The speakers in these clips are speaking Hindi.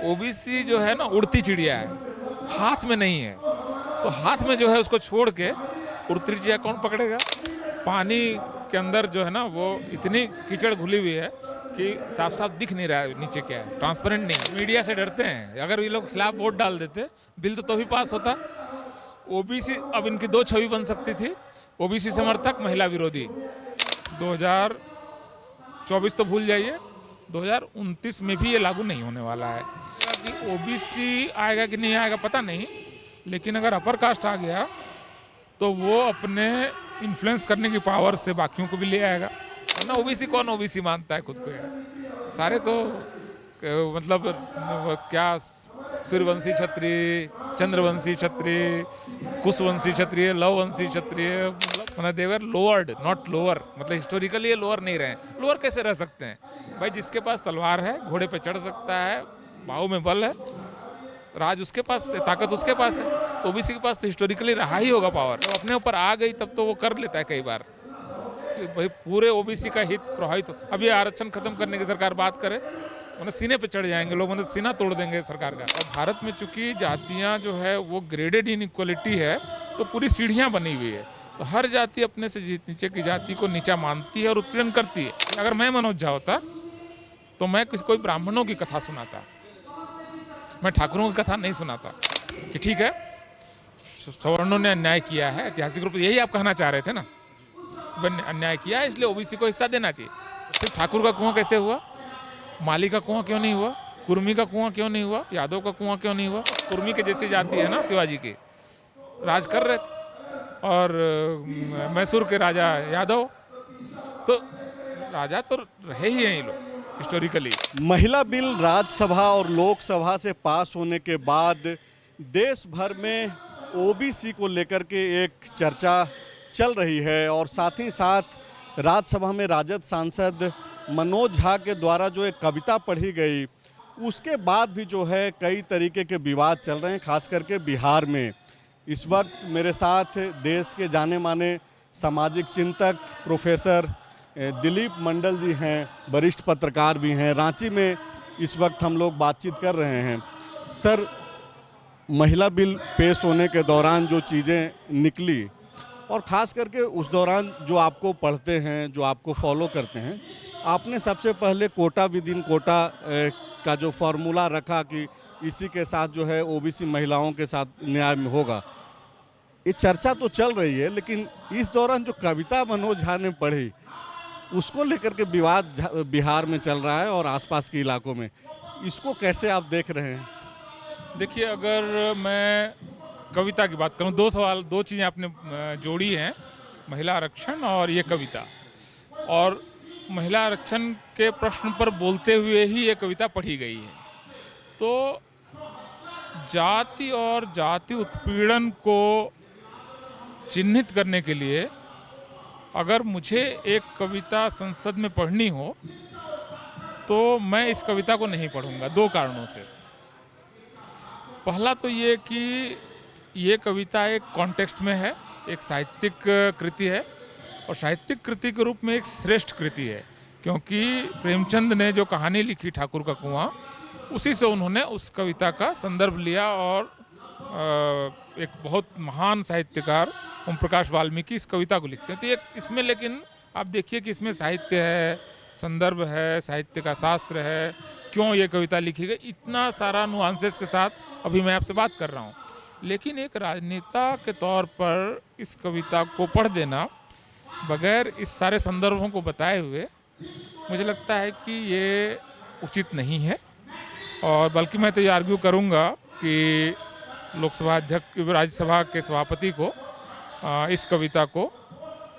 ओबीसी जो है ना उड़ती चिड़िया है, हाथ में नहीं है। तो हाथ में जो है उसको छोड़ के उड़ती चिड़िया कौन पकड़ेगा? पानी के अंदर जो है ना वो इतनी कीचड़ घुली हुई है कि साफ साफ दिख नहीं रहा है नीचे क्या है, ट्रांसपेरेंट नहीं। मीडिया से डरते हैं, अगर ये लोग खिलाफ वोट डाल देते बिल तो भी पास होता। ओबीसी, अब इनकी दो छवि बन सकती थी, ओबीसी समर्थक, महिला विरोधी। 2024 तो भूल जाइए, 2029 में भी ये लागू नहीं होने वाला है कि ओबीसी आएगा कि नहीं आएगा पता नहीं, लेकिन अगर अपर कास्ट आ गया तो वो अपने इन्फ्लुएंस करने की पावर से बाकियों को भी ले आएगा। ना ओबीसी कौन ओबीसी मानता है खुद को यार? सारे तो मतलब क्या सूर्यवंशी क्षत्रिय, चंद्रवंशी क्षत्रिय, कुशवंशी क्षत्रिय, लववंशी क्षत्रिय, मतलब देवर लोअर्ड नॉट लोअर, मतलब हिस्टोरिकली ये लोअर नहीं रहे। लोअर कैसे रह सकते हैं भाई? जिसके पास तलवार है, घोड़े पे चढ़ सकता है, बाहु में बल है, राज उसके पास है, ताकत उसके पास है। तो ओबीसी के पास तो हिस्टोरिकली रहा ही होगा पावर। तो अपने ऊपर आ गई तब तो वो कर लेता है कई बार कि भाई पूरे ओबीसी का हित प्रभावित हो। अब ये आरक्षण खत्म करने की सरकार बात करे, उन्हें सीने पे चढ़ जाएंगे लोग, मतलब सीना तोड़ देंगे सरकार का। और भारत में चूंकि जातियां जो है वो ग्रेडेड इनइक्वालिटी है, तो पूरी सीढ़ियां बनी हुई है। तो हर जाति अपने से नीचे की जाति को नीचा मानती है और उत्पीड़न करती है। अगर मैं मनोज झा होता तो मैं कोई ब्राह्मणों की कथा सुनाता, मैं ठाकुरों की कथा नहीं सुनाता कि ठीक है सवर्णों ने अन्याय किया है, ऐतिहासिक रूप से यही आप कहना चाह रहे थे ना, अन्याय किया है इसलिए ओबीसी को हिस्सा देना चाहिए। फिर ठाकुर का कुआं कैसे हुआ? माली का कुआं क्यों नहीं हुआ? कुर्मी का कुआं क्यों नहीं हुआ? यादव का कुआं क्यों नहीं हुआ? कुर्मी के जैसी जाति है ना शिवाजी की, राज कर रहे थे, और मैसूर के राजा यादव, तो राजा तो रहे ही हैं ये लोग हिस्टोरिकली। महिला बिल राज्यसभा और लोकसभा से पास होने के बाद देश भर में ओबीसी को लेकर के एक चर्चा चल रही है, और साथ ही साथ राज्यसभा में राजद सांसद मनोज झा के द्वारा जो एक कविता पढ़ी गई, उसके बाद भी जो है कई तरीके के विवाद चल रहे हैं, खास करके बिहार में। इस वक्त मेरे साथ देश के जाने माने सामाजिक चिंतक प्रोफेसर दिलीप मंडल जी हैं, वरिष्ठ पत्रकार भी हैं। रांची में इस वक्त हम लोग बातचीत कर रहे हैं। सर, महिला बिल पेश होने के दौरान जो चीज़ें निकली, और ख़ास करके उस दौरान जो आपको पढ़ते हैं, जो आपको फॉलो करते हैं, आपने सबसे पहले कोटा विद इन कोटा का जो फार्मूला रखा कि इसी के साथ जो है ओबीसी महिलाओं के साथ न्याय में होगा। ये चर्चा तो चल रही है, लेकिन इस दौरान जो कविता मनोज झा ने पढ़ी, उसको लेकर के विवाद बिहार में चल रहा है और आसपास के इलाकों में। इसको कैसे आप देख रहे हैं? देखिए, अगर मैं कविता की बात करूं, दो चीज़ें आपने जोड़ी हैं, महिला आरक्षण और ये कविता। और महिला आरक्षण के प्रश्न पर बोलते हुए ही ये कविता पढ़ी गई है। तो जाति और जाति उत्पीड़न को चिन्हित करने के लिए अगर मुझे एक कविता संसद में पढ़नी हो तो मैं इस कविता को नहीं पढ़ूंगा, दो कारणों से। पहला तो ये कि ये कविता एक कॉन्टेक्स्ट में है, एक साहित्यिक कृति है, और साहित्यिक कृति के रूप में एक श्रेष्ठ कृति है, क्योंकि प्रेमचंद ने जो कहानी लिखी ठाकुर का कुआं, उसी से उन्होंने उस कविता का संदर्भ लिया। और एक बहुत महान साहित्यकार ओम प्रकाश वाल्मीकि इस कविता को लिखते हैं। तो एक इसमें, लेकिन आप देखिए कि इसमें साहित्य है, संदर्भ है, साहित्य का शास्त्र है, क्यों ये कविता लिखी गई, इतना सारा नुआंसेस के साथ अभी मैं आपसे बात कर रहा हूँ। लेकिन एक राजनेता के तौर पर इस कविता को पढ़ देना बगैर इस सारे संदर्भों को बताए हुए, मुझे लगता है कि ये उचित नहीं है। और बल्कि मैं तो ये आर्ग्यू करूँगा कि लोकसभा अध्यक्ष, राज्यसभा के सभापति को इस कविता को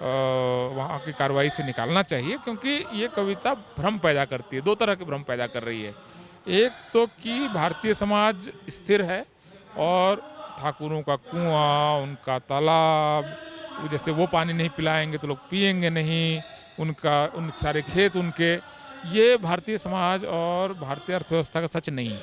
वहाँ की कार्रवाई से निकालना चाहिए, क्योंकि ये कविता भ्रम पैदा करती है। दो तरह के भ्रम पैदा कर रही है। एक तो कि भारतीय समाज स्थिर है और ठाकुरों का कुआं, उनका तालाब, जैसे वो पानी नहीं पिलाएंगे तो लोग पिएंगे नहीं, उन सारे खेत उनके, ये भारतीय समाज और भारतीय अर्थव्यवस्था का सच नहीं है।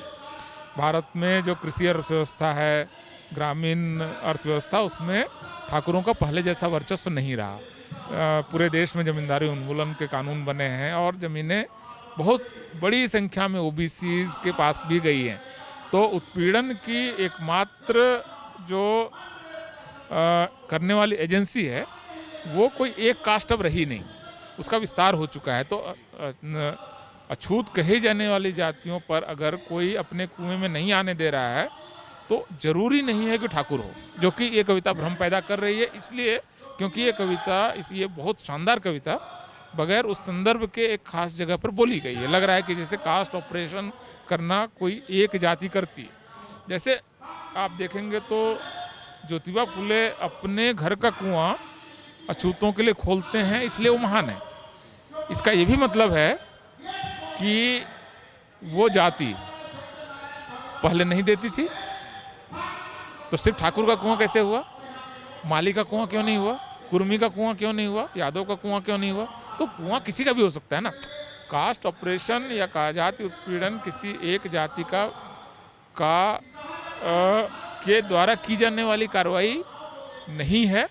भारत में जो कृषि अर्थव्यवस्था है, ग्रामीण अर्थव्यवस्था, उसमें ठाकुरों का पहले जैसा वर्चस्व नहीं रहा। पूरे देश में जमींदारी उन्मूलन के कानून बने हैं और ज़मीनें बहुत बड़ी संख्या में ओबीसीज के पास भी गई हैं। तो उत्पीड़न की एकमात्र जो करने वाली एजेंसी है वो कोई एक कास्ट अब रही नहीं, उसका विस्तार हो चुका है। तो अछूत कही जाने वाली जातियों पर अगर कोई अपने कुएं में नहीं आने दे रहा है तो जरूरी नहीं है कि ठाकुर हो, जो कि ये कविता भ्रम पैदा कर रही है। इसलिए क्योंकि ये कविता ये बहुत शानदार कविता बगैर उस संदर्भ के एक खास जगह पर बोली गई है। लग रहा है कि जैसे कास्ट ऑपरेशन करना कोई एक जाति करती है। जैसे आप देखेंगे तो ज्योतिबा फुले अपने घर का कुआं अछूतों के लिए खोलते हैं, इसलिए वो महान है। इसका ये भी मतलब है कि वो जाति पहले नहीं देती थी, तो सिर्फ ठाकुर का कुआं कैसे हुआ, माली का कुआं क्यों नहीं हुआ, कुर्मी का कुआं क्यों नहीं हुआ, यादव का कुआं क्यों नहीं हुआ? तो कुआं किसी का भी हो सकता है ना। कास्ट ऑपरेशन या जाति उत्पीड़न किसी एक जाति के द्वारा की जाने वाली कार्रवाई नहीं है।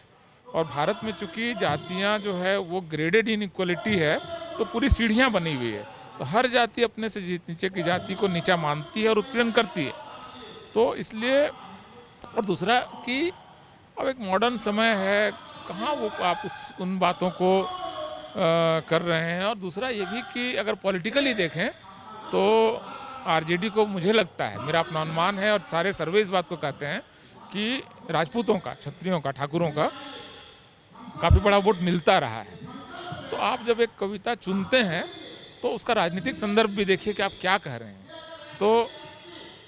और भारत में चूंकि जातियां जो है वो ग्रेडेड इनइक्वालिटी है, तो पूरी सीढ़ियां बनी हुई है। तो हर जाति अपने से नीचे की जाति को नीचा मानती है और उत्पीड़न करती है। तो इसलिए, और दूसरा कि अब एक मॉडर्न समय है, कहाँ वो आप उन बातों को कर रहे हैं। और दूसरा ये भी कि अगर पॉलिटिकली देखें तो आरजेडी को, मुझे लगता है, मेरा अपना अनुमान है और सारे सर्वे इस बात को कहते हैं कि राजपूतों का, क्षत्रियों का, ठाकुरों का काफ़ी बड़ा वोट मिलता रहा है। तो आप जब एक कविता चुनते हैं तो उसका राजनीतिक संदर्भ भी देखिए कि आप क्या कह रहे हैं। तो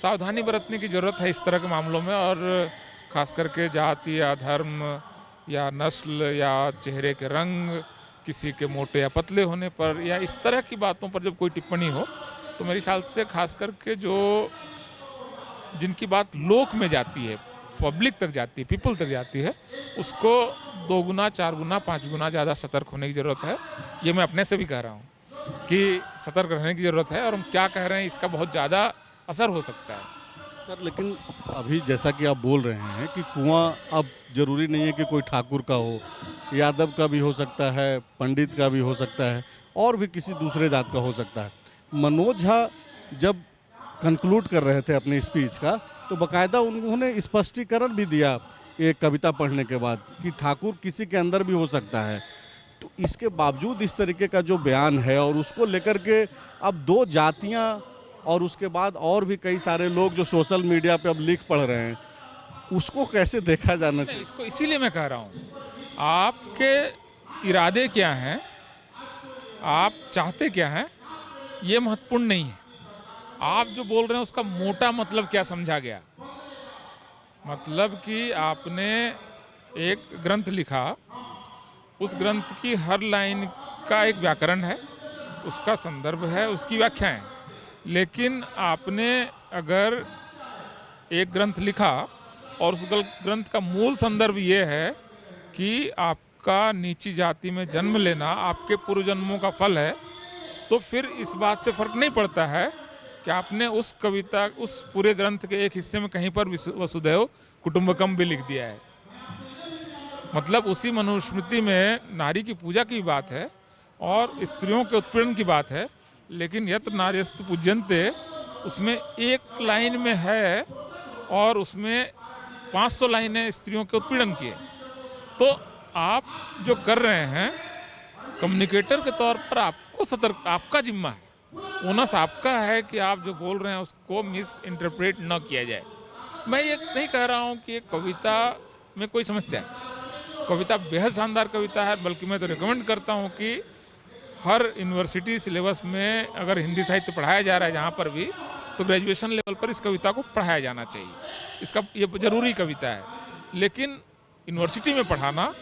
सावधानी बरतने की ज़रूरत है इस तरह के मामलों में, और ख़ास करके जाति या धर्म या नस्ल या चेहरे के रंग, किसी के मोटे या पतले होने पर, या इस तरह की बातों पर जब कोई टिप्पणी हो तो मेरे ख्याल से खास करके जो जिनकी बात लोक में जाती है, पब्लिक तक जाती है, पीपल तक जाती है, उसको 2 गुना, 4 गुना, 5 गुना ज़्यादा सतर्क होने की ज़रूरत है। ये मैं अपने से भी कह रहा हूँ कि सतर्क रहने की ज़रूरत है, और हम क्या कह रहे हैं इसका बहुत ज़्यादा असर हो सकता है। सर, लेकिन अभी जैसा कि आप बोल रहे हैं कि कुआं अब जरूरी नहीं है कि कोई ठाकुर का हो, यादव का भी हो सकता है, पंडित का भी हो सकता है, और भी किसी दूसरे जात का हो सकता है। मनोज झा जब कंक्लूड कर रहे थे अपनी स्पीच का, तो बाकायदा उन्होंने स्पष्टीकरण भी दिया एक कविता पढ़ने के बाद कि ठाकुर किसी के अंदर भी हो सकता है। तो इसके बावजूद इस तरीके का जो बयान है, और उसको लेकर के अब 2 जातियां और उसके बाद और भी कई सारे लोग जो सोशल मीडिया पे अब लिख पढ़ रहे हैं, उसको कैसे देखा जाना चाहिए? इसको इसीलिए मैं कह रहा हूँ, आपके इरादे क्या हैं, आप चाहते क्या हैं, ये महत्वपूर्ण नहीं है। आप जो बोल रहे हैं उसका मोटा मतलब क्या समझा गया। मतलब कि आपने एक ग्रंथ लिखा, उस ग्रंथ की हर लाइन का एक व्याकरण है, उसका संदर्भ है, उसकी व्याख्या है। लेकिन आपने अगर एक ग्रंथ लिखा और उस ग्रंथ का मूल संदर्भ ये है कि आपका नीची जाति में जन्म लेना आपके पूर्व जन्मों का फल है, तो फिर इस बात से फर्क नहीं पड़ता है कि आपने उस कविता, उस पूरे ग्रंथ के एक हिस्से में कहीं पर वसुधैव कुटुंबकम भी लिख दिया है। मतलब उसी मनुस्मृति में नारी की पूजा की बात है और स्त्रियों के उत्पीड़न की बात है, लेकिन यत्र नार्यस्तु पूज्यन्ते उसमें एक लाइन में है और उसमें 500 लाइनें स्त्रियों के उत्पीड़न की है। तो आप जो कर रहे हैं, कम्युनिकेटर के तौर पर आपको सतर्क, आपका जिम्मा है, ओनस आपका है कि आप जो बोल रहे हैं उसको मिस इंटरप्रेट न किया जाए। मैं ये नहीं कह रहा हूँ कि कविता में कोई समस्या है, कविता बेहद शानदार कविता है, बल्कि मैं तो रिकमेंड करता हूँ कि हर यूनिवर्सिटी सिलेबस में अगर हिंदी साहित्य पढ़ाया जा रहा है जहाँ पर भी, तो ग्रेजुएशन लेवल पर इस कविता को पढ़ाया जाना चाहिए। इसका ये जरूरी कविता है। लेकिन यूनिवर्सिटी में पढ़ाना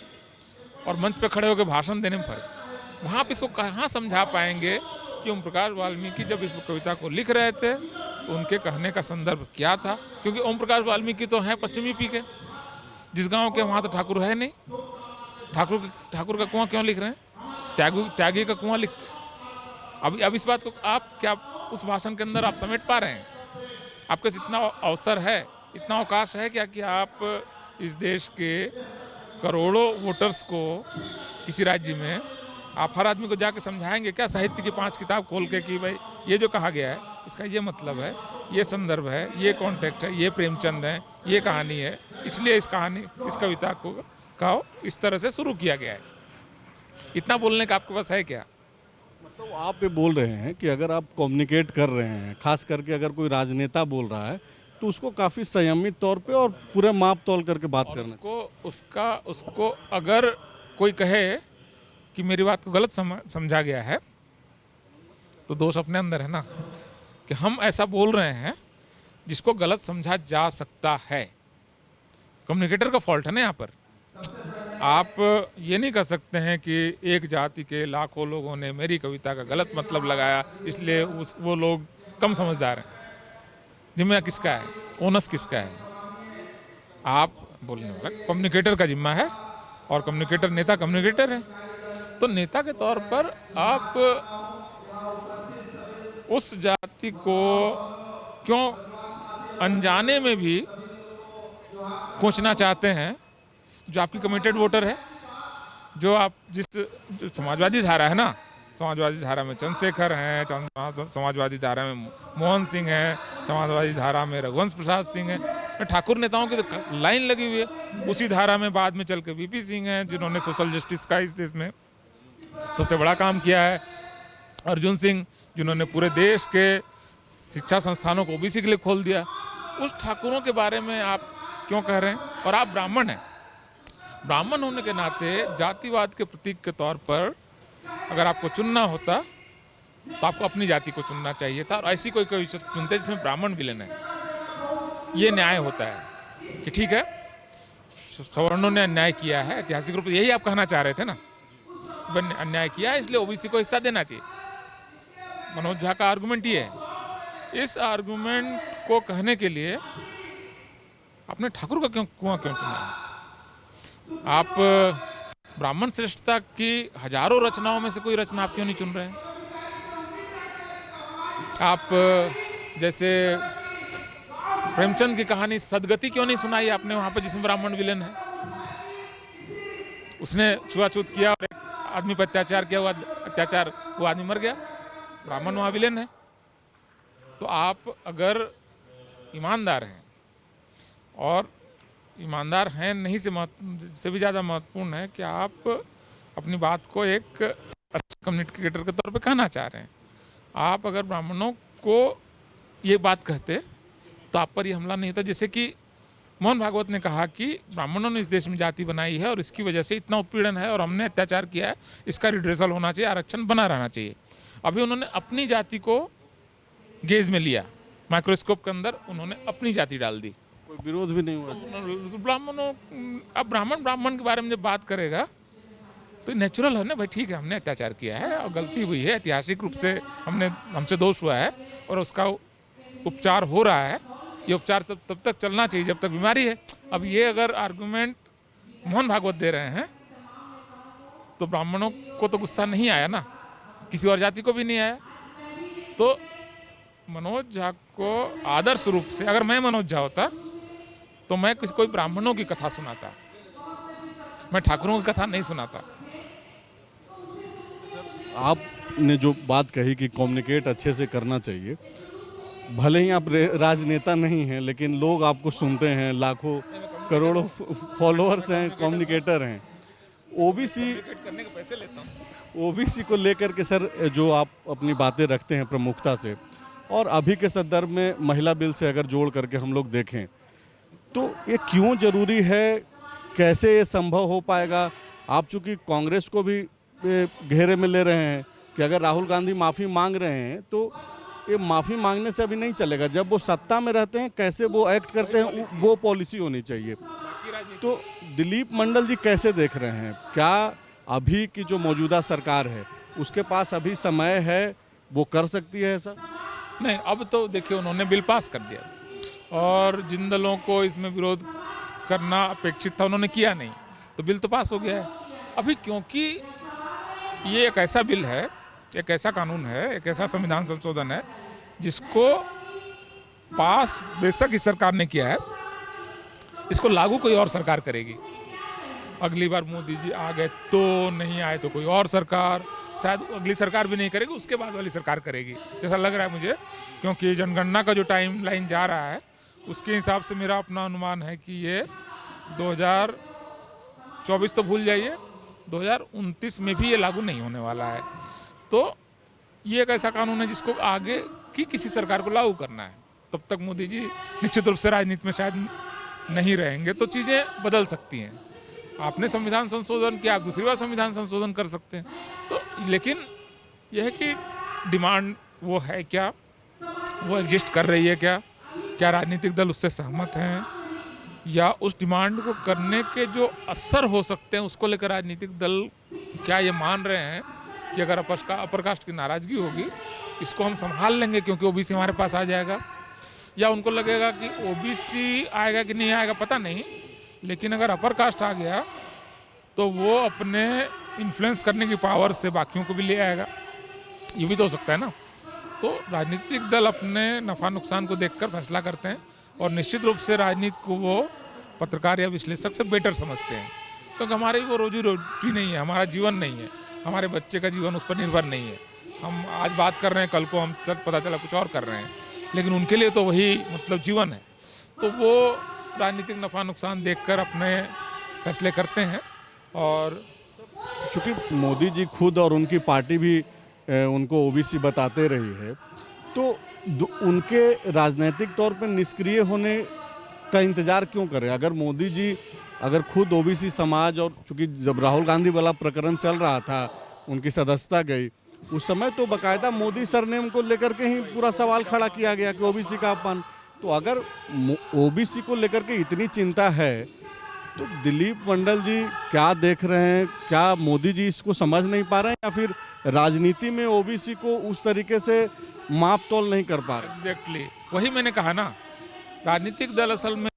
और मंच पे खड़े होकर भाषण देने में फर्क। वहाँ पे इसको कहाँ समझा पाएंगे कि ओम प्रकाश वाल्मीकि जब इस कविता को लिख रहे थे तो उनके कहने का संदर्भ क्या था। क्योंकि ओम प्रकाश वाल्मीकि तो हैं पश्चिमी पी के, जिस गांव के वहाँ तो ठाकुर है नहीं। ठाकुर का कुआं क्यों लिख रहे हैं? त्यागी का कुआं लिखते हैं। अब इस बात को आप क्या उस भाषण के अंदर आप समेट पा रहे हैं? आपके पास इतना अवसर है, इतना अवकाश है क्या कि आप इस देश के करोड़ों वोटर्स को किसी राज्य में आप हर आदमी को जाके समझाएंगे क्या साहित्य की 5 किताब खोल के कि भाई ये जो कहा गया है इसका ये मतलब है, ये संदर्भ है, ये कॉन्टेक्स्ट है, ये प्रेमचंद है, ये कहानी है, इसलिए इस कविता को इस तरह से शुरू किया गया है। इतना बोलने का आपके पास है क्या? तो आप ये बोल रहे हैं कि अगर आप कम्युनिकेट कर रहे हैं, खास करके अगर कोई राजनेता बोल रहा है तो उसको काफ़ी संयमित तौर पे और पूरे माप तौल करके बात करना चाहिए। उसको अगर कोई कहे कि मेरी बात को गलत समझा गया है तो दोष अपने अंदर है ना, कि हम ऐसा बोल रहे हैं जिसको गलत समझा जा सकता है। कम्युनिकेटर का फॉल्ट है ना यहाँ पर। आप ये नहीं कर सकते हैं कि एक जाति के लाखों लोगों ने मेरी कविता का गलत मतलब लगाया इसलिए वो लोग कम समझदार हैं। जिम्मा किसका है? ओनस किसका है? आप बोलने वाला कम्युनिकेटर का जिम्मा है, और कम्युनिकेटर नेता कम्युनिकेटर है। तो नेता के तौर पर आप उस जाति को क्यों अनजाने में भी कोचना चाहते हैं जो आपकी कमिटेड वोटर है, जो आप जो समाजवादी धारा है ना, समाजवादी धारा में चंद्रशेखर हैं, समाजवादी धारा में मोहन सिंह हैं, समाजवादी धारा में रघुवंश प्रसाद सिंह हैं, ठाकुर नेताओं की तो लाइन लगी हुई है। उसी धारा में बाद में चल के वीपी सिंह हैं जिन्होंने सोशल जस्टिस का इस देश में सबसे बड़ा काम किया है, अर्जुन सिंह जिन्होंने पूरे देश के शिक्षा संस्थानों को ओबीसी के लिए खोल दिया। उस ठाकुरों के बारे में आप क्यों कह रहे हैं? और आप ब्राह्मण हैं, ब्राह्मण होने के नाते जातिवाद के प्रतीक के तौर पर अगर आपको चुनना होता तो आपको अपनी जाति को चुनना चाहिए था, और ऐसी कोई कविता चुनते जिसमें ब्राह्मण विलेन है। ये न्याय होता है कि ठीक है सवर्णों ने अन्याय किया है, ऐतिहासिक रूप से यही आप कहना चाह रहे थे ना, अन्याय किया है इसलिए ओबीसी को हिस्सा देना चाहिए। मनोज झा का आर्गुमेंट ये है। इस आर्गुमेंट को कहने के लिए आपने ठाकुर का कुआं क्यों चुना? आप ब्राह्मण श्रेष्ठता की हजारों रचनाओं में से कोई रचना आप क्यों नहीं चुन रहे हैं? आप जैसे प्रेमचंद की कहानी सदगति क्यों नहीं सुनाई आपने वहां पर, जिसमें ब्राह्मण विलेन है? उसने छुआछूत किया और एक आदमी पर अत्याचार किया, हुआ अत्याचार वो आदमी मर गया, ब्राह्मण वहां विलेन है। तो आप अगर ईमानदार हैं, और ईमानदार हैं नहीं से भी ज़्यादा महत्वपूर्ण है कि आप अपनी बात को एक अच्छे कम्युनिकेटर के तौर पे कहना चाह रहे हैं। आप अगर ब्राह्मणों को ये बात कहते तो आप पर ये हमला नहीं होता। जैसे कि मोहन भागवत ने कहा कि ब्राह्मणों ने इस देश में जाति बनाई है और इसकी वजह से इतना उत्पीड़न है और हमने अत्याचार किया है, इसका रिड्रेसल होना चाहिए, आरक्षण बना रहना चाहिए। अभी उन्होंने अपनी जाति को गेज में लिया, माइक्रोस्कोप के अंदर उन्होंने अपनी जाति डाल दी, कोई विरोध भी नहीं हुआ। ब्राह्मणों, अब ब्राह्मण के बारे में जब बात करेगा तो नेचुरल है ना भाई, ठीक है हमने अत्याचार किया है और गलती हुई है, ऐतिहासिक रूप से हमसे दोष हुआ है और उसका उपचार हो रहा है। ये उपचार तब तक चलना चाहिए जब तक बीमारी है। अब ये अगर आर्गुमेंट मोहन भागवत दे रहे हैं तो ब्राह्मणों को तो गुस्सा नहीं आया ना, किसी और जाति को भी नहीं आया। तो मनोज झा को आदर्श रूप से, अगर मैं मनोज झा होता तो मैं कोई ब्राह्मणों की कथा सुनाता, मैं ठाकुरों की कथा नहीं सुनाता। आपने जो बात कही कि कम्युनिकेट अच्छे से करना चाहिए, भले ही आप राजनेता नहीं हैं लेकिन लोग आपको सुनते हैं, लाखों करोड़ों फॉलोअर्स हैं, कम्युनिकेटर हैं। ओबीसी करने के पैसे लेता हूँ। ओबीसी को लेकर के सर जो आप अपनी बातें रखते हैं प्रमुखता से, और अभी के संदर्भ में महिला बिल से अगर जोड़ करके हम लोग देखें तो ये क्यों ज़रूरी है, कैसे ये संभव हो पाएगा? आप चूँकि कांग्रेस को भी घेरे में ले रहे हैं कि अगर राहुल गांधी माफ़ी मांग रहे हैं तो ये माफ़ी मांगने से अभी नहीं चलेगा, जब वो सत्ता में रहते हैं कैसे वो एक्ट करते हैं वो पॉलिसी होनी चाहिए। तो दिलीप मंडल जी कैसे देख रहे हैं, क्या अभी की जो मौजूदा सरकार है उसके पास अभी समय है, वो कर सकती है ऐसा? नहीं, अब तो देखिए उन्होंने बिल पास कर दिया और जिन दलों को इसमें विरोध करना अपेक्षित था उन्होंने किया नहीं, तो बिल तो पास हो गया है। अभी क्योंकि ये एक ऐसा बिल है, एक ऐसा कानून है, एक ऐसा संविधान संशोधन है जिसको पास बेशक इस सरकार ने किया है, इसको लागू कोई और सरकार करेगी। अगली बार मोदी जी आ गए तो, नहीं आए तो कोई और सरकार, शायद अगली सरकार भी नहीं करेगी, उसके बाद वाली सरकार करेगी, जैसा लग रहा है मुझे। क्योंकि जनगणना का जो टाइम लाइन जा रहा है उसके हिसाब से मेरा अपना अनुमान है कि ये 2024 तो भूल जाइए, 2029 में भी ये लागू नहीं होने वाला है। तो ये एक ऐसा कानून है जिसको आगे की किसी सरकार को लागू करना है। तब तक मोदी जी निश्चित रूप से राजनीति में शायद नहीं रहेंगे, तो चीज़ें बदल सकती हैं। आपने संविधान संशोधन किया, आप दूसरी बार संविधान संशोधन कर सकते हैं। तो लेकिन यह है कि डिमांड वो है क्या, वो एग्जिस्ट कर रही है क्या, क्या राजनीतिक दल उससे सहमत हैं, या उस डिमांड को करने के जो असर हो सकते हैं उसको लेकर राजनीतिक दल क्या ये मान रहे हैं कि अगर अपर कास्ट की नाराज़गी होगी इसको हम संभाल लेंगे क्योंकि ओबीसी हमारे पास आ जाएगा, या उनको लगेगा कि ओबीसी आएगा कि नहीं आएगा पता नहीं, लेकिन अगर अपर कास्ट आ गया तो वो अपने इन्फ्लुएंस करने की पावर से बाकियों को भी ले आएगा। ये भी तो हो सकता है ना। तो राजनीतिक दल अपने नफ़ा नुकसान को देखकर फैसला करते हैं, और निश्चित रूप से राजनीति को वो पत्रकार या विश्लेषक से बेटर समझते हैं, क्योंकि हमारी वो रोजी रोटी नहीं है, हमारा जीवन नहीं है, हमारे बच्चे का जीवन उस पर निर्भर नहीं है। हम आज बात कर रहे हैं, कल को हम पता चला कुछ और कर रहे हैं, लेकिन उनके लिए तो वही मतलब जीवन है। तो वो राजनीतिक नफ़ा नुकसान देखकर अपने फैसले करते हैं। और चूँकि मोदी जी खुद और उनकी पार्टी भी उनको ओबीसी बताते रही है, तो उनके राजनीतिक तौर पर निष्क्रिय होने का इंतज़ार क्यों करें? अगर मोदी जी अगर खुद ओबीसी समाज, और चूँकि जब राहुल गांधी वाला प्रकरण चल रहा था, उनकी सदस्यता गई, उस समय तो बाकायदा मोदी सरनेम को लेकर के ही पूरा सवाल खड़ा किया गया कि ओबीसी का अपमान। तो अगर ओबीसी को लेकर के इतनी चिंता है तो दिलीप मंडल जी क्या देख रहे हैं? क्या मोदी जी इसको समझ नहीं पा रहे हैं, या फिर राजनीति में ओबीसी को उस तरीके से माप तोल नहीं कर पा रहे? एग्जैक्टली वही मैंने कहा ना, राजनीतिक दल असल में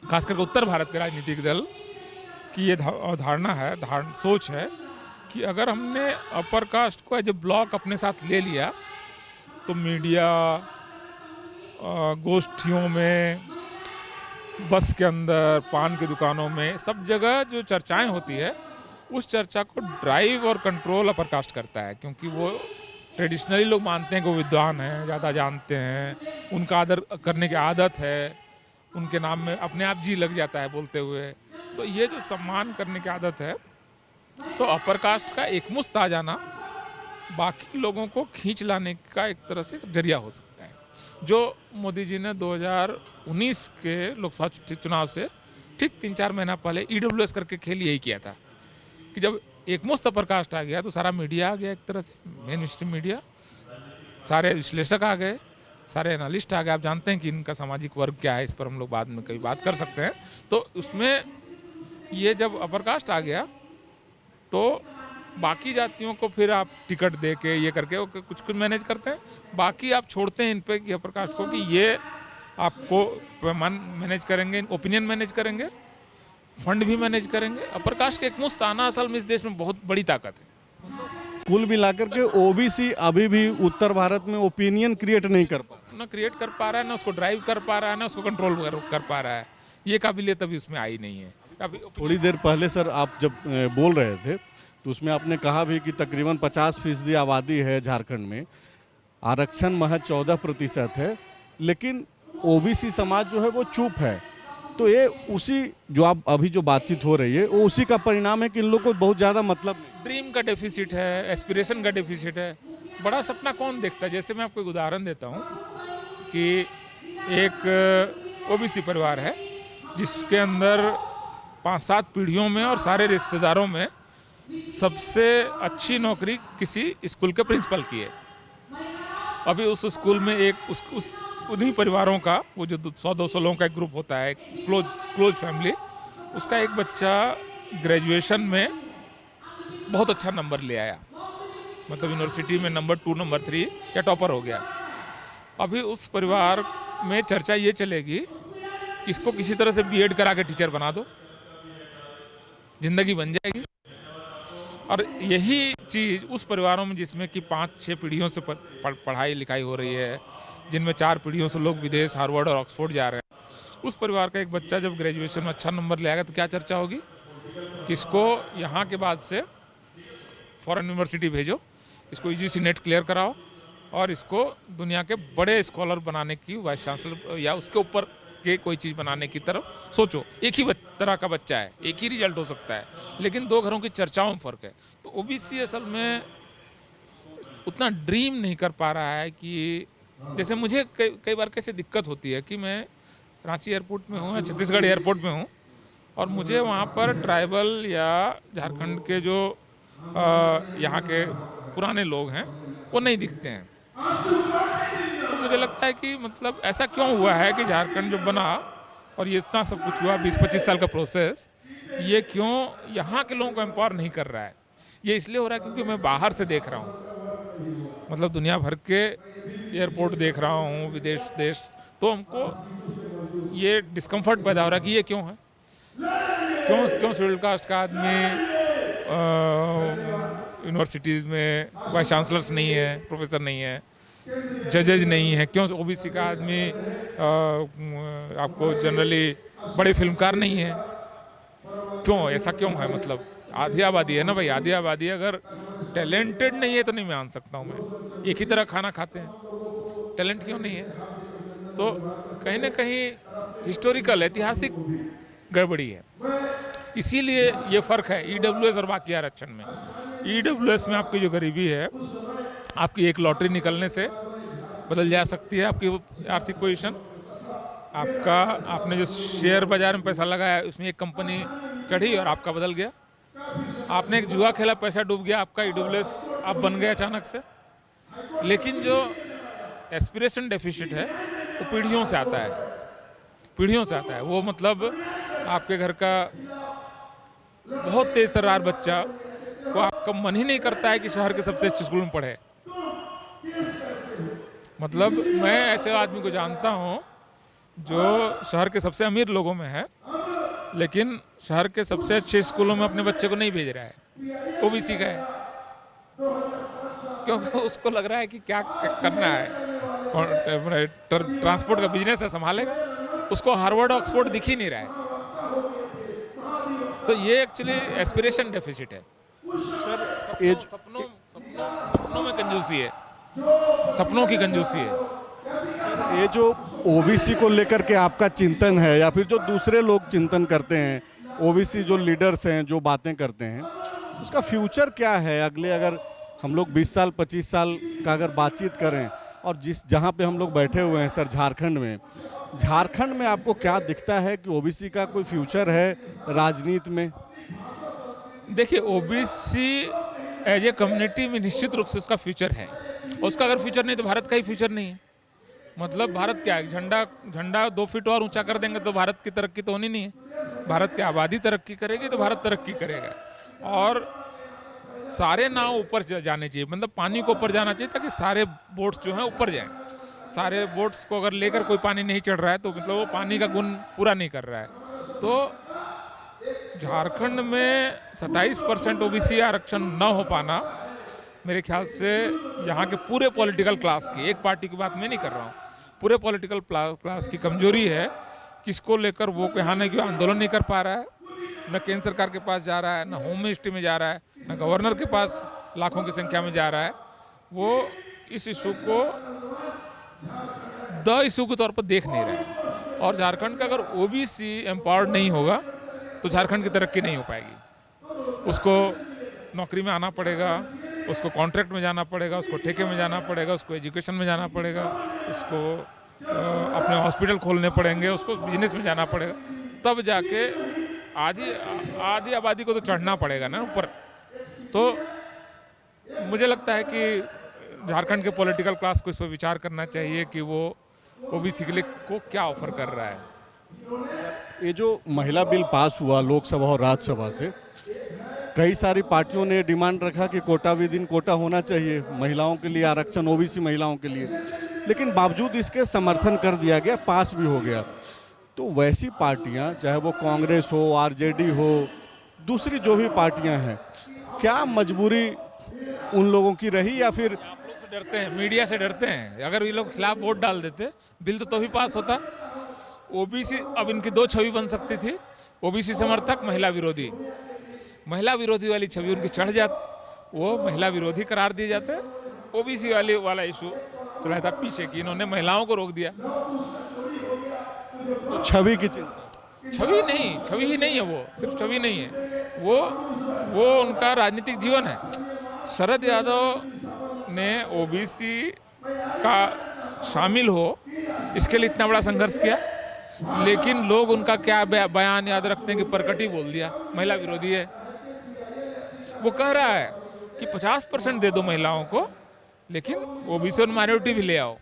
खास करके उत्तर भारत के राजनीतिक दल की ये अवधारणा है, सोच है कि अगर हमने अपर कास्ट को एज ए ब्लॉक अपने साथ ले लिया तो मीडिया, गोष्ठियों में, बस के अंदर, पान की दुकानों में, सब जगह जो चर्चाएं होती है उस चर्चा को ड्राइव और कंट्रोल अपर कास्ट करता है, क्योंकि वो ट्रेडिशनली लोग मानते हैं कि वो विद्वान हैं, ज़्यादा जानते हैं, उनका आदर करने की आदत है, उनके नाम में अपने आप जी लग जाता है बोलते हुए। तो ये जो सम्मान करने की आदत है, तो अपर कास्ट का एकमुश्त आ जाना बाकी लोगों को खींच लाने का एक तरह से जरिया हो सकता है, जो मोदी जी ने 2019 के लोकसभा चुनाव से ठीक 3-4 महीना पहले EWS करके खेल यही किया था कि जब एकमुश्त अपर कास्ट आ गया तो सारा मीडिया आ गया, एक तरह से मेन स्ट्रीम मीडिया, सारे विश्लेषक आ गए, सारे एनालिस्ट आ गए। आप जानते हैं कि इनका सामाजिक वर्ग क्या है, इस पर हम लोग बाद में कभी बात कर सकते हैं। तो उसमें ये जब अपर कास्ट आ गया तो बाकी जातियों को फिर आप टिकट दे के ये करके कुछ कुछ मैनेज करते हैं, बाकी आप छोड़ते हैं इन पे कि अपर कास्ट को कि ये आपको मैनेज करेंगे, ओपिनियन मैनेज करेंगे, फंड भी मैनेज करेंगे। अपर कास्ट के एकमुश्त आना असल में इस देश में बहुत बड़ी ताकत है। कुल मिलाकर के ओबीसी अभी भी उत्तर भारत में ओपिनियन क्रिएट नहीं कर पा रहा, ना क्रिएट कर पा रहा है, ना उसको ड्राइव कर पा रहा है, ना उसको कंट्रोल कर पा रहा है। ये काबिलियत अभी उसमें आई नहीं है। अभी थोड़ी देर पहले सर आप जब बोल रहे थे तो उसमें आपने कहा भी कि तकरीबन 50% आबादी है झारखंड में, आरक्षण महज 14% है, लेकिन ओबीसी समाज जो है वो चुप है। तो ये उसी जो आप अभी जो बातचीत हो रही है वो उसी का परिणाम है कि इन लोगों को बहुत ज़्यादा मतलब नहीं। ड्रीम का डेफिसिट है, एस्पिरेशन का डेफिसिट है। बड़ा सपना कौन देखता है? जैसे मैं आपको एक उदाहरण देता हूँ कि एक ओबीसी परिवार है जिसके अंदर 5-7 पीढ़ियों में और सारे रिश्तेदारों में सबसे अच्छी नौकरी किसी स्कूल के प्रिंसिपल की है। अभी उस स्कूल में एक उस उन्हीं परिवारों का, वो जो 100-200 लोगों का एक ग्रुप होता है, क्लोज फैमिली, उसका एक बच्चा ग्रेजुएशन में बहुत अच्छा नंबर ले आया, मतलब यूनिवर्सिटी में नंबर 2, नंबर 3 या टॉपर हो गया। अभी उस परिवार में चर्चा ये चलेगी कि इसको किसी तरह से बीएड करा के टीचर बना दो, जिंदगी बन जाएगी। और यही चीज़ उस परिवारों में जिसमें कि 5-6 पीढ़ियों से पढ़ाई लिखाई हो रही है, जिनमें 4 पीढ़ियों से लोग विदेश, हार्वर्ड और ऑक्सफोर्ड जा रहे हैं, उस परिवार का एक बच्चा जब ग्रेजुएशन में अच्छा नंबर ले आएगा तो क्या चर्चा होगी कि इसको यहाँ के बाद से फॉरेन यूनिवर्सिटी भेजो, इसको यूजीसी नेट क्लियर कराओ और इसको दुनिया के बड़े स्कॉलर बनाने की, वाइस चांसलर या उसके ऊपर के कोई चीज़ बनाने की तरफ सोचो। एक ही तरह का बच्चा है, एक ही रिजल्ट हो सकता है, लेकिन दो घरों की चर्चाओं में फ़र्क है। तो ओबीसी असल में उतना ड्रीम नहीं कर पा रहा है कि जैसे मुझे कई बार कैसे दिक्कत होती है कि मैं रांची एयरपोर्ट में हूँ या छत्तीसगढ़ एयरपोर्ट में हूँ और मुझे वहाँ पर ट्राइबल या झारखंड के जो यहाँ के पुराने लोग हैं वो नहीं दिखते हैं। तो मुझे लगता है कि मतलब ऐसा क्यों हुआ है कि झारखंड जो बना और ये इतना सब कुछ हुआ 20-25 साल का प्रोसेस, ये क्यों यहाँ के लोगों को एम्पावर नहीं कर रहा है। ये इसलिए हो रहा है क्योंकि मैं बाहर से देख रहा हूँ, मतलब दुनिया भर के एयरपोर्ट देख रहा हूँ, विदेश देश, तो हमको ये डिस्कम्फर्ट पैदा हो रहा है कि ये क्यों है, क्यों शेड्यूल कास्ट का आदमी यूनिवर्सिटीज़ में वाइस चांसलर्स नहीं है, प्रोफेसर नहीं है, जजेज नहीं है, क्यों ओबीसी का आदमी आपको जनरली बड़े फिल्मकार नहीं है, क्यों ऐसा क्यों है। मतलब आधी आबादी है ना भाई, आधी आबादी अगर टैलेंटेड नहीं है तो नहीं मान सकता हूँ मैं। एक ही तरह खाना खाते हैं, टैलेंट क्यों नहीं है। तो कहीं ना कहीं हिस्टोरिकल ऐतिहासिक गड़बड़ी है, इसीलिए ये फ़र्क है ईडब्ल्यूएस और बाकी आरक्षण में। ईडब्ल्यूएस में आपकी जो गरीबी है, आपकी एक लॉटरी निकलने से बदल जा सकती है आपकी आर्थिक पोजीशन। आपने जो शेयर बाजार में पैसा लगाया उसमें एक कंपनी चढ़ी और आपका बदल गया। आपने एक जुआ खेला, पैसा डूब गया, आपका ईडब्ल्यूएस आप बन गए अचानक से। लेकिन जो एस्पिरेशन डेफिसिट है वो पीढ़ियों से आता है, पीढ़ियों से आता है। वो मतलब आपके घर का बहुत तेज तर्रार बच्चा को आपका मन ही नहीं करता है कि शहर के सबसे अच्छे स्कूल में पढ़े। मतलब मैं ऐसे आदमी को जानता हूँ जो शहर के सबसे अमीर लोगों में है, लेकिन शहर के सबसे अच्छे स्कूलों में अपने बच्चे को नहीं भेज रहा है, ओबीसी का है, क्योंकि उसको लग रहा है कि क्या करना है, ट्रांसपोर्ट का बिजनेस है, संभालेगा, उसको हार्वर्ड ऑक्सफोर्ड दिख ही नहीं रहा है। तो ये एक्चुअली एस्पिरेशन डेफिसिट है सर। सपनों में कंजूसी है, सपनों की कंजूसी है। ये जो ओबीसी को लेकर के आपका चिंतन है या फिर जो दूसरे लोग चिंतन करते हैं, ओबीसी जो लीडर्स हैं जो बातें करते हैं, उसका फ्यूचर क्या है अगले, अगर हम लोग 20 साल 25 साल का अगर बातचीत करें और जहाँ पे हम लोग बैठे हुए हैं सर, झारखंड में आपको क्या दिखता है कि ओबीसी का कोई फ्यूचर है राजनीति में? देखिए, ओबीसी एज ए कम्युनिटी में निश्चित रूप से उसका फ्यूचर है। उसका अगर फ्यूचर नहीं तो भारत का ही फ्यूचर नहीं है। मतलब भारत क्या है, झंडा 2 फीट और ऊंचा कर देंगे तो भारत की तरक्की तो होनी नहीं है। भारत की आबादी तरक्की करेगी तो भारत तरक्की करेगा। और सारे नाव ऊपर जाने चाहिए, मतलब पानी को ऊपर जाना चाहिए ताकि सारे बोट्स जो हैं ऊपर जाएं। सारे बोट्स को अगर लेकर कोई पानी नहीं चढ़ रहा है तो मतलब वो पानी का गुण पूरा नहीं कर रहा है। तो झारखंड में 27% ओबीसी आरक्षण न हो पाना मेरे ख्याल से यहाँ के पूरे पॉलिटिकल क्लास की, एक पार्टी की बात मैं नहीं कर रहा हूँ, पूरे पॉलिटिकल क्लास की कमजोरी है। किसको लेकर वो यहाँ ने क्यों आंदोलन नहीं कर पा रहा है, न केंद्र सरकार के पास जा रहा है, न होम मिनिस्ट्री में जा रहा है, न गवर्नर के पास लाखों की संख्या में जा रहा है। वो इस इशू को द इशू के तौर पर देख नहीं रहा है। और झारखंड का अगर ओबीसी एम्पावर्ड नहीं होगा तो झारखंड की तरक्की नहीं हो पाएगी। उसको नौकरी में आना पड़ेगा, उसको कॉन्ट्रैक्ट में जाना पड़ेगा, उसको ठेके में जाना पड़ेगा, उसको एजुकेशन में जाना पड़ेगा, उसको अपने हॉस्पिटल खोलने पड़ेंगे, उसको बिजनेस में जाना पड़ेगा, तब जाके आधी आबादी को तो चढ़ना पड़ेगा ना ऊपर। तो मुझे लगता है कि झारखंड के पॉलिटिकल क्लास को इस पर विचार करना चाहिए कि वो ओबीसी के लिए को क्या ऑफर कर रहा है। ये जो महिला बिल पास हुआ लोकसभा और राज्यसभा से, कई सारी पार्टियों ने डिमांड रखा कि कोटा विद इन कोटा होना चाहिए, महिलाओं के लिए आरक्षण, ओबीसी महिलाओं के लिए, लेकिन बावजूद इसके समर्थन कर दिया गया, पास भी हो गया। तो वैसी पार्टियां, चाहे वो कांग्रेस हो, आरजेडी हो, दूसरी जो भी पार्टियां हैं, क्या मजबूरी उन लोगों की रही या फिर आप लोग से डरते हैं, मीडिया से डरते हैं? अगर ये लोग खिलाफ वोट डाल देते बिल तो भी पास होता। ओबीसी, अब इनकी दो छवि बन सकती थी, ओबीसी समर्थक, महिला विरोधी। महिला विरोधी वाली छवि उनकी चढ़ जाती, वो महिला विरोधी करार दिए जाते। ओबीसी वाला इशू चला था पीछे की, इन्होंने महिलाओं को रोक दिया। तो छवि की चिंता। छवि नहीं, छवि ही नहीं है वो, सिर्फ छवि नहीं है वो उनका राजनीतिक जीवन है। शरद यादव ने ओबीसी का शामिल हो इसके लिए इतना बड़ा संघर्ष किया, लेकिन लोग उनका क्या बयान याद रखते हैं कि प्रकटी बोल दिया, महिला विरोधी है। वो कह रहा है कि 50% दे दो महिलाओं को, लेकिन ओबीसी और माइनॉरिटी भी ले आओ,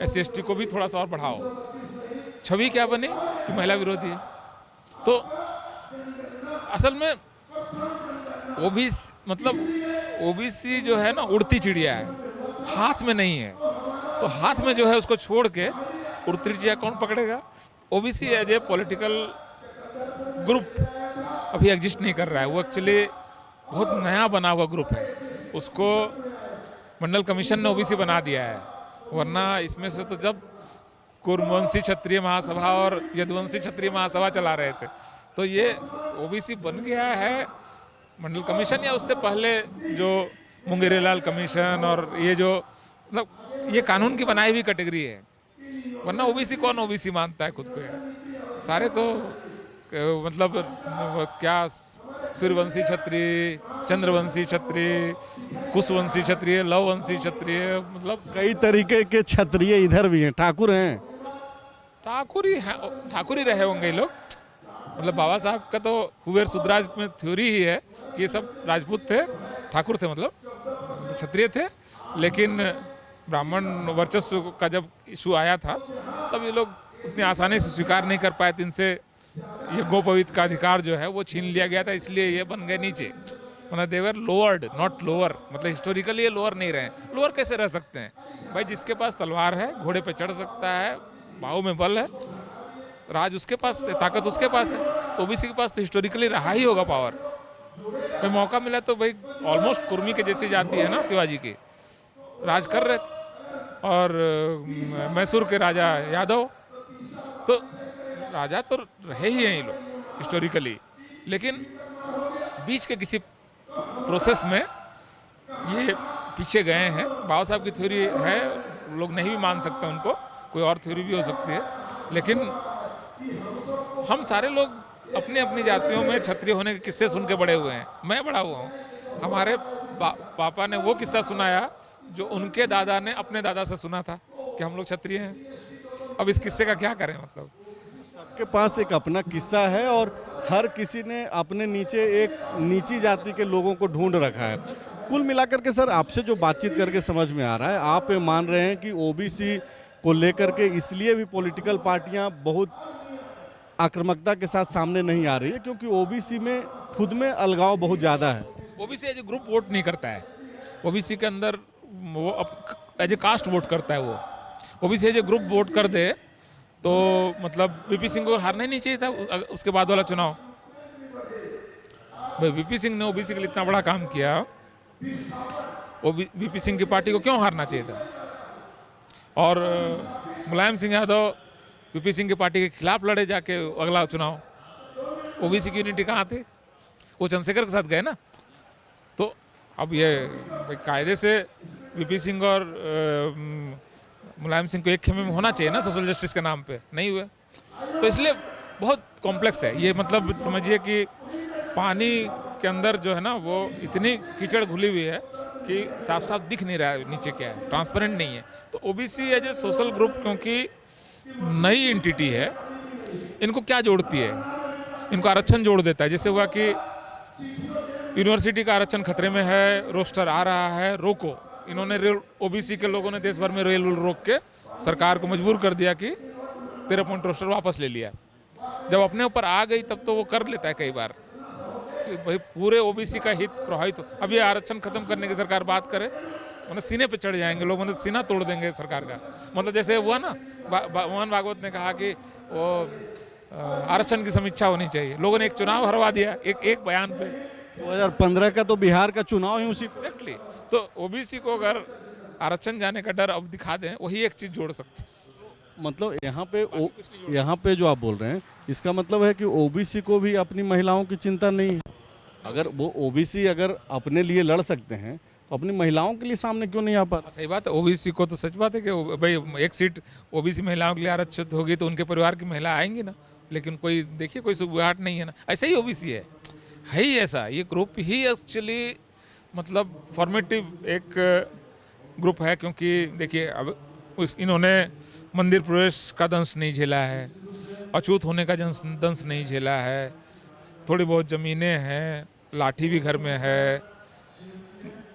SC/ST को भी थोड़ा सा और बढ़ाओ। छवि क्या बनी कि महिला विरोधी है। तो असल में ओबीसी जो है ना, उड़ती चिड़िया है, हाथ में नहीं है। तो हाथ में जो है उसको छोड़ के उड़ती चिड़िया कौन पकड़ेगा। OBC as a political group अभी एग्जिस्ट नहीं कर रहा है, वो एक्चुअली बहुत नया बना हुआ ग्रुप है। उसको मंडल कमीशन ने ओबीसी बना दिया है, वरना इसमें से तो जब कुरुवंशी क्षत्रिय महासभा और यदुवंशी क्षत्रिय महासभा चला रहे थे, तो ये ओबीसी बन गया है मंडल कमीशन या उससे पहले जो मुंगेरीलाल कमीशन, और ये जो मतलब ये कानून की बनाई हुई कैटेगरी है। वरना ओबीसी कौन ओबीसी मानता है खुद को यार। सारे तो मतलब क्या सूर्यवंशी क्षत्रिय, चंद्रवंशी क्षत्रिय, कुशवंशी क्षत्रिय, लववंशी क्षत्रिय, मतलब कई तरीके के क्षत्रिय इधर भी हैं, ठाकुर हैं। ठाकुर ही रहे होंगे ये लोग। मतलब बाबा साहब का तो कुबेर सुधराज में थ्योरी ही है कि ये सब राजपूत थे, ठाकुर थे, मतलब क्षत्रिय थे। लेकिन ब्राह्मण वर्चस्व का जब इशू आया था, तब ये लोग उतनी आसानी से स्वीकार नहीं कर पाए थे। इनसे ये गोपवित का अधिकार जो है वो छीन लिया गया था, इसलिए ये बन गए नीचे। मतलब देवर लोअर्ड, नॉट लोअर। मतलब हिस्टोरिकली ये लोअर नहीं रहे। लोअर कैसे रह सकते हैं भाई? जिसके पास तलवार है, घोड़े पे चढ़ सकता है, बाहु में बल है, राज उसके पास है, ताकत उसके पास है। तो ओबीसी के पास तो हिस्टोरिकली रहा ही होगा पावर। भाई मौका मिला तो भाई ऑलमोस्ट कुर्मी के जैसी जाति है ना, शिवाजी की, राज कर रहे थे। और मैसूर के राजा यादव, तो राजा तो रहे ही हैं ये लोग हिस्टोरिकली। लेकिन बीच के किसी प्रोसेस में ये पीछे गए हैं। बाबा साहब की थ्योरी है, लोग नहीं भी मान सकते उनको, कोई और थ्योरी भी हो सकती है। लेकिन हम सारे लोग अपनी अपनी जातियों में क्षत्रिय होने के किस्से सुन के बड़े हुए हैं। मैं बड़ा हुआ हूँ। हमारे पापा ने वो किस्सा सुनाया जो उनके दादा ने अपने दादा से सुना था कि हम लोग क्षत्रिय हैं। अब इस किस्से का क्या करें? मतलब सबके पास एक अपना किस्सा है और हर किसी ने अपने नीचे एक नीची जाति के लोगों को ढूंढ रखा है। कुल मिलाकर के सर, आपसे जो बातचीत करके समझ में आ रहा है, आप ये मान रहे हैं कि ओबीसी को लेकर के इसलिए भी पॉलिटिकल पार्टियां बहुत आक्रामकता के साथ सामने नहीं आ रही है क्योंकि ओबीसी में खुद में अलगाव बहुत ज़्यादा है। OBC as a group vote नहीं करता है। ओबीसी के अंदर वो एज ए कास्ट वोट करता है। वो OBC as a group vote कर दे तो मतलब वीपी सिंह को हारना ही नहीं चाहिए था उसके बाद वाला चुनाव। भाई वीपी सिंह ने ओबीसी के लिए इतना बड़ा काम किया, वीपी सिंह की पार्टी को क्यों हारना चाहिए था? और मुलायम सिंह यादव वीपी सिंह की पार्टी के खिलाफ लड़े जाके अगला चुनाव। ओबीसी की यूनिटी कहाँ थी? वो चंद्रशेखर के साथ गए ना। तो अब ये कायदे से वीपी सिंह और मुलायम सिंह को एक खेमे में होना चाहिए ना सोशल जस्टिस के नाम पे, नहीं हुए। तो इसलिए बहुत कॉम्प्लेक्स है ये। मतलब समझिए कि पानी के अंदर जो है ना वो इतनी कीचड़ घुली हुई है कि साफ साफ दिख नहीं रहा है नीचे क्या है, ट्रांसपेरेंट नहीं है। तो OBC as a social group क्योंकि नई एंटिटी है, इनको क्या जोड़ती है? इनको आरक्षण जोड़ देता है। जैसे हुआ कि यूनिवर्सिटी का आरक्षण खतरे में है, रोस्टर आ रहा है, रोको। इन्होंने ओबीसी के लोगों ने देश भर में रेल रोक के सरकार को मजबूर कर दिया कि 13 पॉइंट रोस्टर वापस ले लिया। जब अपने ऊपर आ गई तब तो वो कर लेता है कई बार कि भाई पूरे ओबीसी का हित प्रभावित हो। अब ये आरक्षण खत्म करने की सरकार बात करे, उन्हें सीने पे चढ़ जाएंगे लोग, मतलब सीना तोड़ देंगे सरकार का। मतलब जैसे हुआ ना, मोहन भागवत ने कहा कि वो आरक्षण की समीक्षा होनी चाहिए। लोगों ने एक चुनाव हरवा दिया एक बयान पे। 2015 का तो बिहार का चुनाव ही उसी एग्जैक्टली। तो ओबीसी को अगर आरक्षण जाने का डर अब दिखा दें, वही एक चीज जोड़ सकते हैं। मतलब यहाँ पे जो आप बोल रहे हैं इसका मतलब है कि ओबीसी को भी अपनी महिलाओं की चिंता नहीं है। अगर वो ओबीसी अगर अपने लिए लड़ सकते हैं तो अपनी महिलाओं के लिए सामने क्यों नहीं आ पा रहा? सही बात है, ओबीसी को तो सच बात है कि भाई एक सीट ओबीसी महिलाओं के लिए आरक्षित होगी तो उनके परिवार की महिला आएंगी ना, लेकिन कोई देखिए कोई सुबुगाहट नहीं है ना। ऐसा ही ओबीसी है ही ऐसा, ये ग्रुप ही एक्चुअली मतलब फॉर्मेटिव एक ग्रुप है, क्योंकि देखिए अब इन्होंने मंदिर प्रवेश का दंश नहीं झेला है, अछूत होने का दंश नहीं झेला है, थोड़ी बहुत ज़मीनें हैं, लाठी भी घर में है,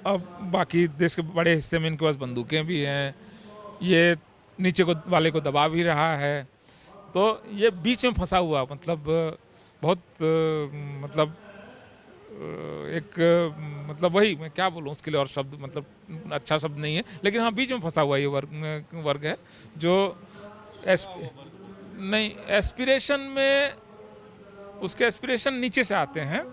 अब बाकी देश के बड़े हिस्से में इनके पास बंदूकें भी हैं, ये नीचे को वाले को दबा भी रहा है, तो ये बीच में फंसा हुआ मतलब बहुत मतलब एक मतलब वही मैं क्या बोलूँ उसके लिए और शब्द मतलब अच्छा शब्द नहीं है, लेकिन हाँ बीच में फंसा हुआ ये वर्ग है जो नहीं एस्पिरेशन में उसके एस्पिरेशन नीचे से आते हैं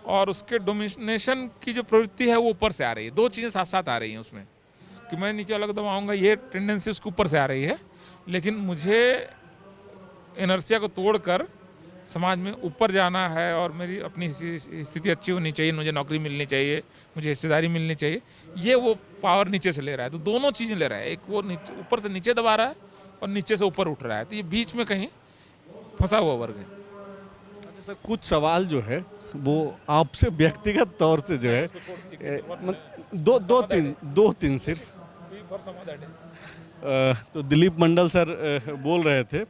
और उसके डोमिनेशन की जो प्रवृत्ति है वो ऊपर से आ रही है। दो चीज़ें साथ साथ आ रही हैं उसमें कि मैं नीचे वाला को दबाऊंगा, ये टेंडेंसी उसके ऊपर से आ रही है, लेकिन मुझे इनर्सिया को तोड़कर समाज में ऊपर जाना है और मेरी अपनी स्थिति अच्छी होनी चाहिए, मुझे नौकरी मिलनी चाहिए, मुझे हिस्सेदारी मिलनी चाहिए, ये वो पावर नीचे से ले रहा है। तो दोनों चीज़ें ले रहा है, एक वो ऊपर से नीचे दबा रहा है और नीचे से ऊपर उठ रहा है, तो ये बीच में कहीं फंसा हुआ वर्ग है। अच्छा सर, कुछ सवाल जो है वो आपसे व्यक्तिगत तौर से जो है दो तीन सिर्फ। तो दिलीप मंडल सर बोल रहे थे,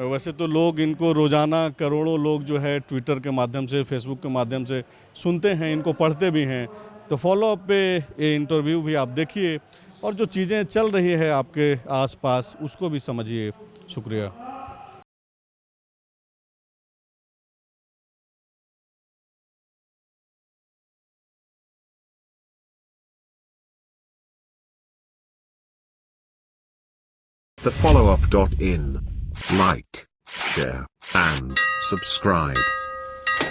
वैसे तो लोग इनको रोज़ाना करोड़ों लोग जो है ट्विटर के माध्यम से फेसबुक के माध्यम से सुनते हैं, इनको पढ़ते भी हैं, तो फॉलोअप पे ये इंटरव्यू भी आप देखिए और जो चीज़ें चल रही है आपके आसपास उसको भी समझिए। शुक्रिया। The follow-up.in. Like, share, and subscribe.